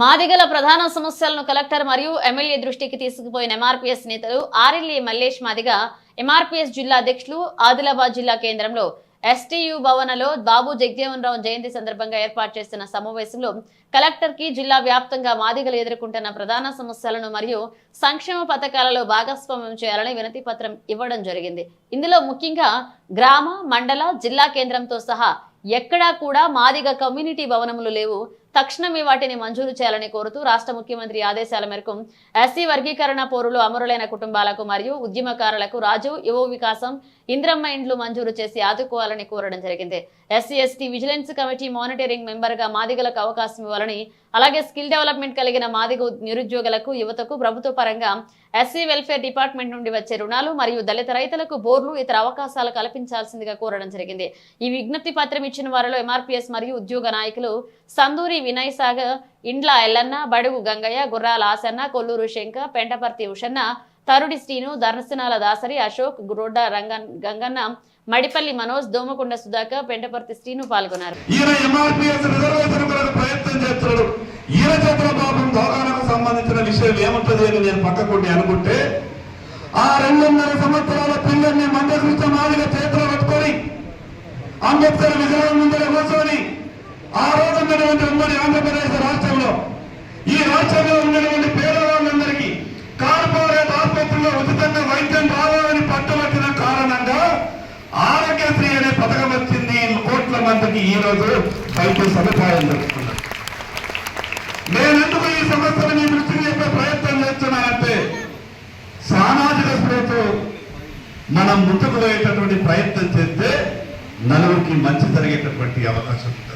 మాదిగల ప్రధాన సమస్యలను కలెక్టర్ మరియు ఎమ్మెల్యే దృష్టికి తీసుకుపోయిన ఎంఆర్పీఎస్ నేతలు ఆర్ఎల్ఏ మల్లేష్ మాదిగ ఎంఆర్పీఎస్ జిల్లా అధ్యక్షులు ఆదిలాబాద్ జిల్లా కేంద్రంలో ఎస్టీయు భవనలో బాబు జగజీవన్ రావు జయంతి సందర్భంగా ఏర్పాటు చేసిన సమావేశంలో కలెక్టర్ కి జిల్లా వ్యాప్తంగా మాదిగలు ఎదుర్కొంటున్న ప్రధాన సమస్యలను మరియు సంక్షేమ పథకాలలో భాగస్వామ్యం చేయాలని వినతి పత్రం ఇవ్వడం జరిగింది. ఇందులో ముఖ్యంగా గ్రామ, మండల, జిల్లా కేంద్రంతో సహా ఎక్కడా కూడా మాదిగ కమ్యూనిటీ భవనములు లేవు. తక్షణమే వాటిని మంజూరు చేయాలని కోరుతూ రాష్ట్ర ముఖ్యమంత్రి ఆదేశాల మేరకు ఎస్సీ వర్గీకరణ పోరులో అమరులైన కుటుంబాలకు మరియు ఉద్యమకారులకు రాజు యువ వికాసం ఇంద్రమ్మ ఇండ్లు మంజూరు చేసి ఆదుకోవాలని కోరడం జరిగింది. SC ST vigilance committee monitoring member గా మాదిగలకు అవకాశం ఇవ్వాలని, అలాగే స్కిల్ డెవలప్మెంట్ కలిగిన మాదిగ నిరుద్యోగులకు యువతకు ప్రభుత్వ పరంగా ఎస్సీ వెల్ఫేర్ డిపార్ట్మెంట్ నుండి వచ్చే రుణాలు మరియు దళిత రైతులకు బోర్లు ఇతర అవకాశాలు కల్పించాల్సిందిగా కోరడం జరిగింది. ఈ విజ్ఞప్తి పత్రం ఇచ్చిన వారిలో ఎంఆర్పీఎస్ మరియు ఉద్యోగ నాయకులు సందూరి వినయ్ సాగర్, ఇండ్ల ఎల్లన్న, బడుగు గంగయ్య, గుర్రాల ఆసన్న, కొల్లూరు శంకర్, పెంటపర్తి ఉషన్న, తరుడి శ్రీను, దర్శనాల దాసరి, అశోక్, గ్రోడ్డ గంగన్న, మడిపల్లి మనోజ్, దోమకొండ సుధాకర్, పెంటపర్తి శ్రీను పాల్గొన్నారు. సంబంధించిన విషయం ఏముంటది అని నేను పక్కకుండి అనుకుంటే, ఆ 2.5 సంవత్సరాల పిల్లల్ని మందకృష్ణ మాదిగ చేతిలో పట్టుకొని అంబేద్కర్ విగ్రహం ముందర కూర్చొని ఆ రోజు ఉన్నటువంటి ఉమ్మడి ఆంధ్రప్రదేశ్ రాష్ట్రంలో, ఈ రాష్ట్రంలో ఉన్నటువంటి పేదవాళ్ళందరికీ కార్పొరేట్ ఆసుపత్రుల్లో ఉచితంగా వైద్యం రావాలని పట్టుబట్టిన కారణంగా ఆరోగ్యశ్రీ అనే పథకం వచ్చింది. కోట్ల మందికి ఈ రోజు వైద్య సదుపాయం దొరుకుతున్నారు. నేనెందుకు ఈ సమస్యను మీ దృష్టికి చెప్పే ప్రయత్నం చేస్తున్నానంటే, సామాజిక స్పృహతో మనం ముందుకు పోయేటటువంటి ప్రయత్నం చేస్తే నలుగురికి మంచి జరిగేటటువంటి అవకాశం ఉంటుంది.